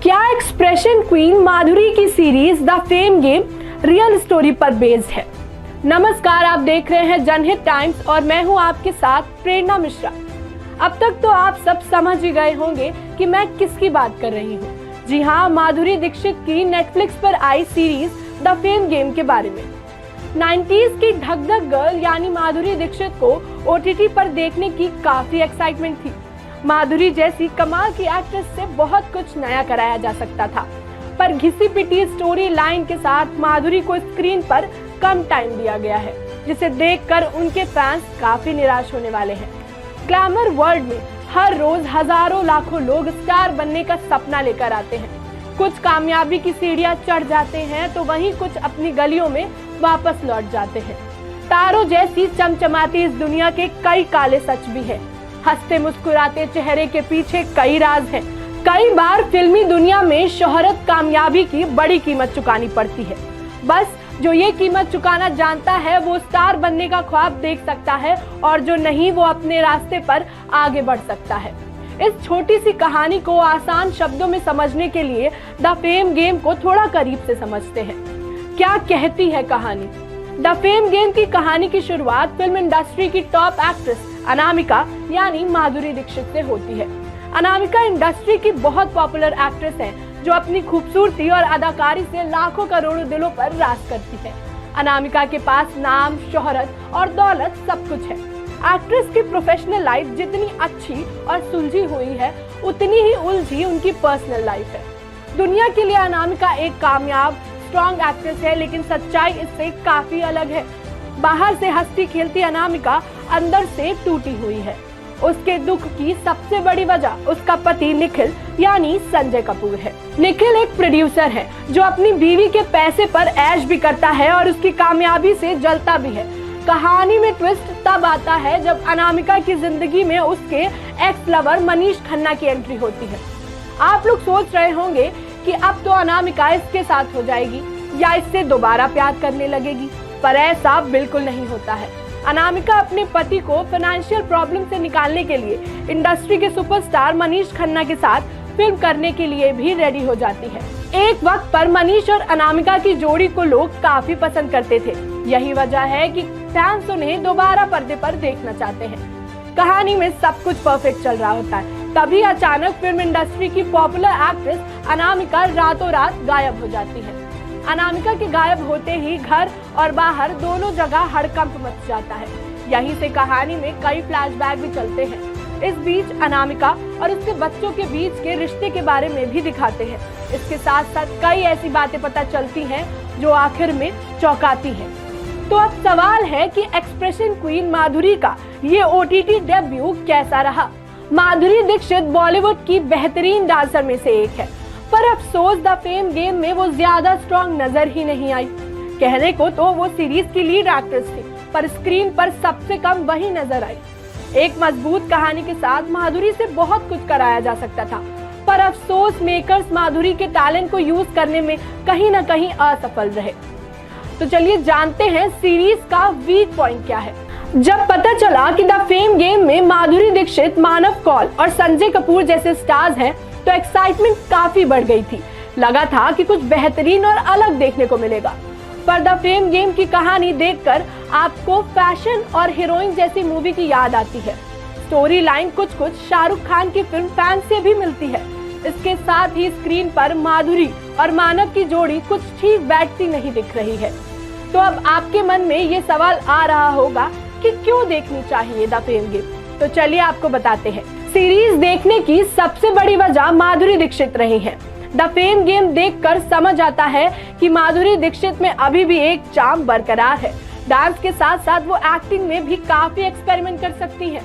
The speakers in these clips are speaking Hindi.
क्या एक्सप्रेशन क्वीन माधुरी की series the fame game real story पर बेस्ड है? नमस्कार, आप देख रहे हैं जनहित टाइम्स और मैं हूं आपके साथ प्रेरणा मिश्रा। अब तक तो आप सब समझ ही गए होंगे कि मैं किसकी बात कर रही हूं। जी हां, माधुरी दीक्षित की नेटफ्लिक्स पर आई सीरीज द फेम गेम के बारे में। 90s की धक धक गर्ल यानी माधुरी दीक्षित को OTT पर देखने की काफी एक्साइटमेंट थी। माधुरी जैसी कमाल की एक्ट्रेस से बहुत कुछ नया कराया जा सकता था, पर घिसी पिटी स्टोरी लाइन के साथ माधुरी को स्क्रीन पर कम टाइम दिया गया है, जिसे देखकर उनके फैंस काफी निराश होने वाले हैं। ग्लैमर वर्ल्ड में हर रोज हजारों लाखों लोग स्टार बनने का सपना लेकर आते हैं। कुछ कामयाबी की सीढ़ियां चढ़ जाते हैं तो वहीं कुछ अपनी गलियों में वापस लौट जाते हैं। तारों जैसी चमचमाती इस दुनिया के कई काले सच भी है। हंसते मुस्कुराते चेहरे के पीछे कई राज हैं। कई बार फिल्मी दुनिया में शोहरत, कामयाबी की बड़ी कीमत चुकानी पड़ती है। बस जो ये कीमत चुकाना जानता है वो स्टार बनने का ख्वाब देख सकता है, और जो नहीं वो अपने रास्ते पर आगे बढ़ सकता है। इस छोटी सी कहानी को आसान शब्दों में समझने के लिए द फेम गेम को थोड़ा करीब से समझते हैं। क्या कहती है कहानी? द फेम गेम की कहानी की शुरुआत फिल्म इंडस्ट्री की टॉप एक्ट्रेस अनामिका यानी माधुरी दीक्षित से होती है। अनामिका इंडस्ट्री की बहुत पॉपुलर एक्ट्रेस हैं, जो अपनी खूबसूरती और अदाकारी से लाखों करोड़ों दिलों पर राज करती है। अनामिका के पास नाम, शोहरत और दौलत सब कुछ है। एक्ट्रेस की प्रोफेशनल लाइफ जितनी अच्छी और सुलझी हुई है, उतनी ही उलझी उनकी पर्सनल लाइफ है। दुनिया के लिए अनामिका एक कामयाब स्ट्रॉन्ग एक्ट्रेस है, लेकिन सच्चाई इससे काफी अलग है। बाहर से हंसती खेलती अनामिका अंदर से टूटी हुई है। उसके दुख की सबसे बड़ी वजह उसका पति निखिल यानी संजय कपूर है। निखिल एक प्रोड्यूसर है जो अपनी बीवी के पैसे पर ऐश भी करता है और उसकी कामयाबी से जलता भी है। कहानी में ट्विस्ट तब आता है जब अनामिका की जिंदगी में उसके एक्स लवर मनीष खन्ना की एंट्री होती है। आप लोग सोच रहे होंगे कि अब तो अनामिका इसके साथ हो जाएगी या इससे दोबारा प्यार करने लगेगी, पर ऐसा बिल्कुल नहीं होता है। अनामिका अपने पति को फाइनेंशियल प्रॉब्लम से निकालने के लिए इंडस्ट्री के सुपरस्टार मनीष खन्ना के साथ फिल्म करने के लिए भी रेडी हो जाती है। एक वक्त पर मनीष और अनामिका की जोड़ी को लोग काफी पसंद करते थे। यही वजह है कि फैंस उन्हें दोबारा पर्दे पर देखना चाहते हैं। कहानी में सब कुछ परफेक्ट चल रहा होता है, तभी अचानक फिल्म इंडस्ट्री की पॉपुलर एक्ट्रेस अनामिका रातों रात गायब हो जाती है। अनामिका के गायब होते ही घर और बाहर दोनों जगह हड़कंप मच जाता है। यहीं से कहानी में कई फ्लैशबैक भी चलते हैं। इस बीच अनामिका और उसके बच्चों के बीच के रिश्ते के बारे में भी दिखाते हैं। इसके साथ साथ कई ऐसी बातें पता चलती हैं जो आखिर में चौंकाती हैं। तो अब सवाल है कि एक्सप्रेशन क्वीन माधुरी का ये OTT डेब्यू कैसा रहा? माधुरी दीक्षित बॉलीवुड की बेहतरीन डांसर में से एक है, पर अफसोस द फेम गेम में वो ज्यादा स्ट्रॉन्ग नजर ही नहीं आई। कहने को तो वो सीरीज की लीड एक्ट्रेस थी, पर स्क्रीन पर सबसे कम वही नजर आई। एक मजबूत कहानी के साथ माधुरी से बहुत कुछ कराया जा सकता था, पर अफसोस मेकर्स माधुरी के टैलेंट को यूज करने में कहीं ना कहीं असफल रहे। तो चलिए जानते हैं सीरीज का वीक पॉइंट क्या है। जब पता चला कि द फेम गेम में माधुरी दीक्षित, मानव कौल और संजय कपूर जैसे स्टार्स हैं, तो एक्साइटमेंट काफी बढ़ गई थी। लगा था कि कुछ बेहतरीन और अलग देखने को मिलेगा। पर द फेम गेम की कहानी देखकर आपको फैशन और हीरोइन जैसी मूवी की याद आती है। स्टोरी लाइन कुछ शाहरुख खान की फिल्म फैन से भी मिलती है। इसके साथ ही स्क्रीन पर माधुरी और मानव की जोड़ी कुछ ठीक बैठती नहीं दिख रही है। तो अब आपके मन में ये सवाल आ रहा होगा कि क्यों देखनी चाहिए द फेम गेम? तो चलिए आपको बताते हैं। सीरीज देखने की सबसे बड़ी वजह माधुरी दीक्षित रही है। द फेम गेम देखकर समझ आता है कि माधुरी दीक्षित में अभी भी एक चार्म बरकरार है। डांस के साथ साथ वो एक्टिंग में भी काफी एक्सपेरिमेंट कर सकती है।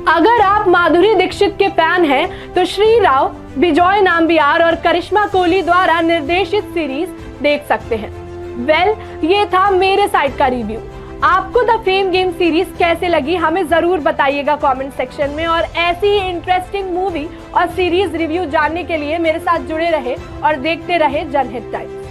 अगर आप माधुरी दीक्षित के फैन हैं, तो श्री राव, बिजॉय नाम्बियार और करिश्मा कोहली द्वारा निर्देशित सीरीज देख सकते हैं। ये था मेरे साइड का रिव्यू। आपको द फेम गेम सीरीज कैसे लगी हमें जरूर बताइएगा कमेंट सेक्शन में, और ऐसी ही इंटरेस्टिंग मूवी और सीरीज रिव्यू जानने के लिए मेरे साथ जुड़े रहे और देखते रहे जनहित टाइम्स।